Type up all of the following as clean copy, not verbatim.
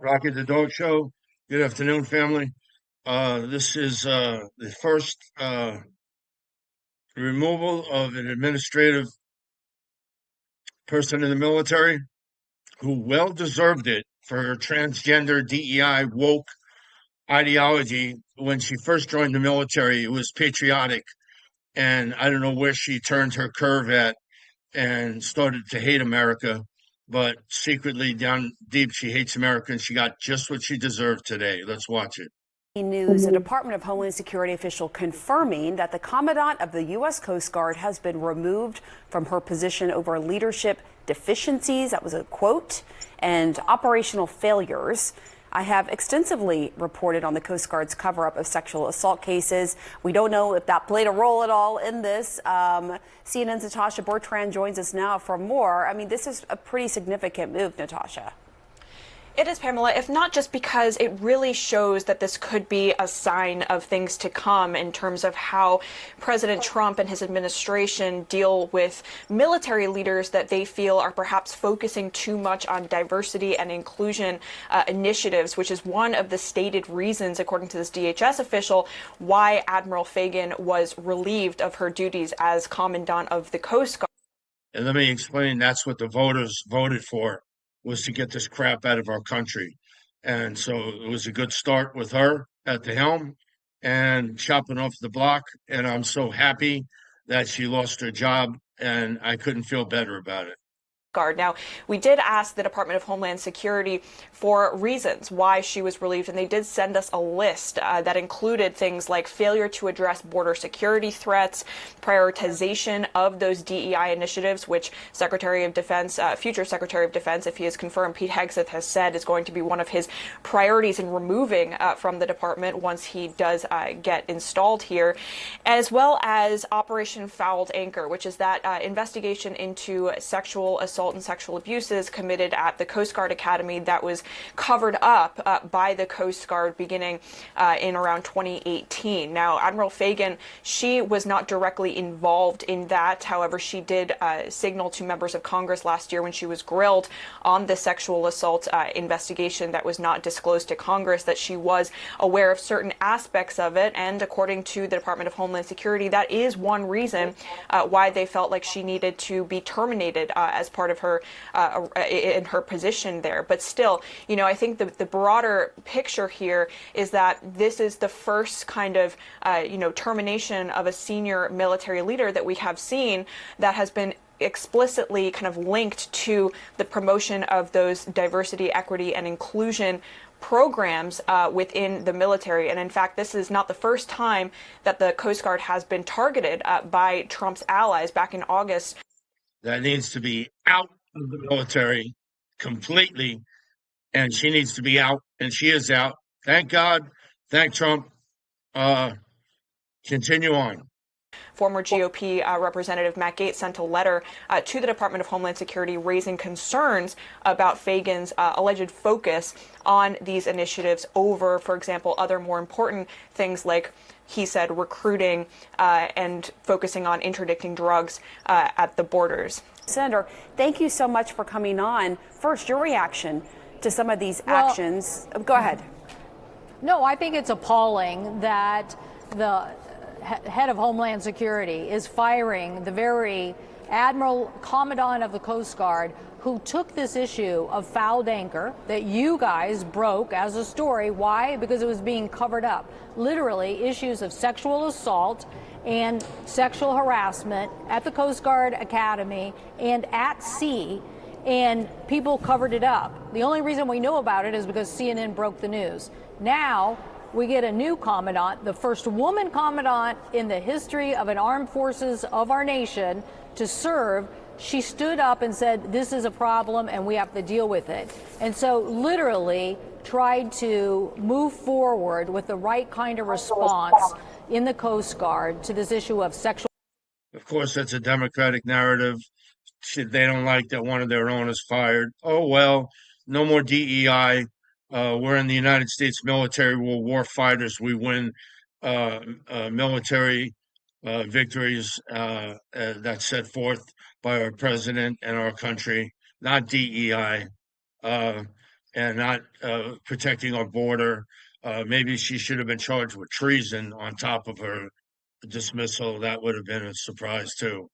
Rocky the Dog Show. Good afternoon, family. This is the first removal of an administrative person in the military who well deserved it for her transgender DEI woke ideology. When she first joined the military, it was patriotic, and I don't know where she turned her curve at and started to hate America. But secretly, down deep, she hates America, and she got just what she deserved today. Let's watch it. News, a Department of Homeland Security official confirming that the Commandant of the U.S. Coast Guard has been removed from her position over leadership deficiencies, that was a quote, and operational failures. I have extensively reported on the Coast Guard's cover-up of sexual assault cases. We don't know if that played a role at all in this. CNN's Natasha Bertrand joins us now for more. I mean, this is a pretty significant move, Natasha. It is, Pamela, if not just because it really shows that this could be a sign of things to come in terms of how President Trump and his administration deal with military leaders that they feel are perhaps focusing too much on diversity and inclusion initiatives, which is one of the stated reasons, according to this DHS official, why Admiral Fagan was relieved of her duties as Commandant of the Coast Guard. And let me explain, that's what the voters voted for, was to get this crap out of our country. And so it was a good start with her at the helm and chopping off the block. And I'm so happy that she lost her job, and I couldn't feel better about it. Guard. Now, we did ask the Department of Homeland Security for reasons why she was relieved, and they did send us a list that included things like failure to address border security threats, prioritization of those DEI initiatives, which Secretary of Defense, future Secretary of Defense, if he is confirmed, Pete Hegseth has said is going to be one of his priorities in removing from the department once he does get installed here, as well as Operation Fouled Anchor, which is that investigation into sexual assault and sexual abuses committed at the Coast Guard Academy that was covered up by the Coast Guard beginning in around 2018. Now, Admiral Fagan, she was not directly involved in that. However, she did signal to members of Congress last year when she was grilled on the sexual assault investigation that was not disclosed to Congress that she was aware of certain aspects of it. And according to the Department of Homeland Security, that is one reason why they felt like she needed to be terminated as part of her in her position there. But still, you know, I think the broader picture here is that this is the first kind of termination of a senior military leader that we have seen that has been explicitly kind of linked to the promotion of those diversity, equity, and inclusion programs within the military. And in fact, this is not the first time that the Coast Guard has been targeted by Trump's allies. Back in August, that needs to be out of the military completely, and she needs to be out, and she is out. Thank God. Thank Trump. Continue on. Former GOP Representative Matt Gaetz sent a letter to the Department of Homeland Security raising concerns about Fagan's alleged focus on these initiatives over, for example, other more important things like, he said, recruiting and focusing on interdicting drugs at the borders. Senator, thank you so much for coming on. First, your reaction to some of these actions. Go ahead. No, I think it's appalling that the head of Homeland Security is firing the very Admiral Commandant of the Coast Guard who took this issue of fouled anchor that you guys broke as a story. Why? Because it was being covered up. Literally, issues of sexual assault and sexual harassment at the Coast Guard Academy and at sea, and people covered it up. The only reason we know about it is because CNN broke the news. Now we get a new commandant, the first woman commandant in the history of an armed forces of our nation to serve. She stood up and said, this is a problem and we have to deal with it. And so literally tried to move forward with the right kind of response in the Coast Guard to this issue of sexual. Of course, that's a Democratic narrative. They don't like that one of their own is fired. Oh, well, no more DEI. We're in the United States military. We're war fighters. We win military victories that's set forth by our president and our country, not DEI. and not protecting our border. Maybe she should have been charged with treason on top of her dismissal. That would have been a surprise too.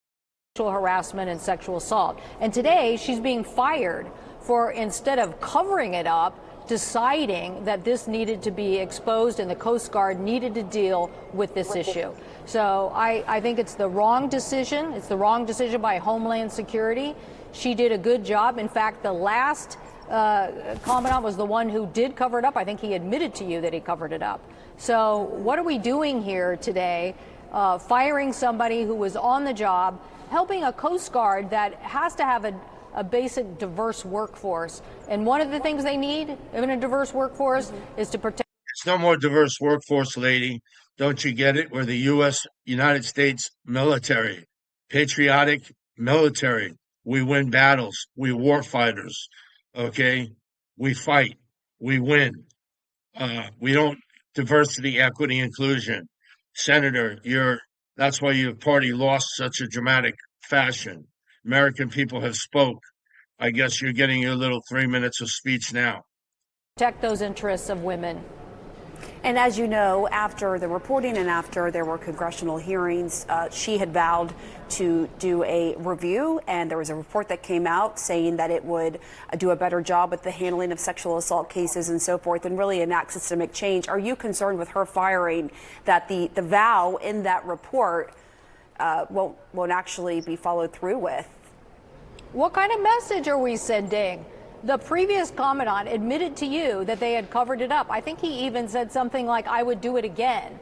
Sexual harassment and sexual assault. And today she's being fired for, instead of covering it up, deciding that this needed to be exposed and the Coast Guard needed to deal with this issue. So I think it's the wrong decision. It's the wrong decision by Homeland Security. She did a good job. In fact, the last Commandant was the one who did cover it up. I think he admitted to you that he covered it up. So what are we doing here today? Firing somebody who was on the job, helping a Coast Guard that has to have a basic diverse workforce. And one of the things they need in a diverse workforce is to protect. It's no more diverse workforce, lady. Don't you get it? We're the United States military, patriotic military. We win battles. We war fighters. Okay, we fight. We win. We don't diversity, equity, inclusion. Senator, that's why your party lost such a dramatic fashion. American people have spoke. I guess you're getting your little 3 minutes of speech now. Protect those interests of women. And as you know, after the reporting and after there were congressional hearings, she had vowed to do a review, and there was a report that came out saying that it would do a better job with the handling of sexual assault cases and so forth, and really enact systemic change. Are you concerned with her firing, that the vow in that report won't actually be followed through with? What kind of message are we sending? The previous Commandant admitted to you that they had covered it up. I think he even said something like, I would do it again.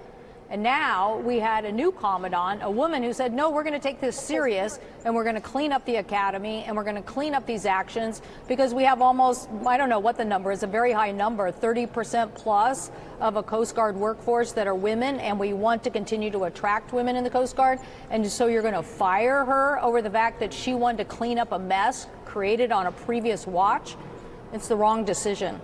And now we had a new Commandant, a woman who said, no, we're going to take this serious and we're going to clean up the academy and we're going to clean up these actions, because we have almost, I don't know what the number is, a very high number, 30% plus of a Coast Guard workforce that are women, and we want to continue to attract women in the Coast Guard. And so you're going to fire her over the fact that she wanted to clean up a mess created on a previous watch? It's the wrong decision.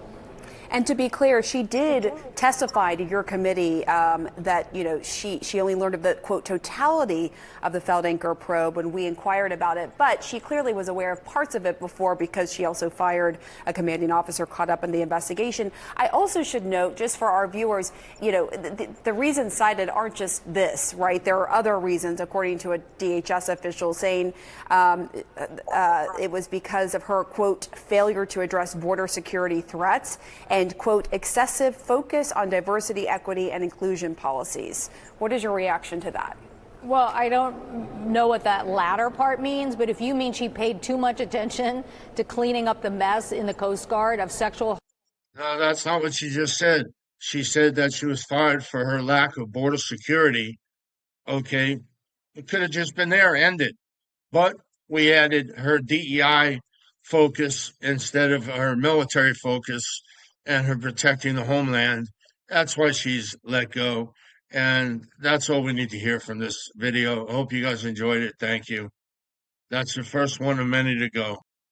And to be clear, she did testify to your committee that, she only learned of the, quote, totality of the Feldanker probe when we inquired about it. But she clearly was aware of parts of it before, because she also fired a commanding officer caught up in the investigation. I also should note, just for our viewers, the reasons cited aren't just this, right? There are other reasons, according to a DHS official, saying it was because of her, quote, failure to address border security threats and, quote, excessive focus on diversity, equity, and inclusion policies. What is your reaction to that? Well, I don't know what that latter part means, but if you mean she paid too much attention to cleaning up the mess in the Coast Guard of sexual... No, that's not what she just said. She said that she was fired for her lack of border security. Okay, it could have just been there, ended. But we added her DEI focus instead of her military focus and her protecting the homeland. That's why she's let go. And that's all we need to hear from this video. I hope you guys enjoyed it. Thank you. That's the first one of many to go.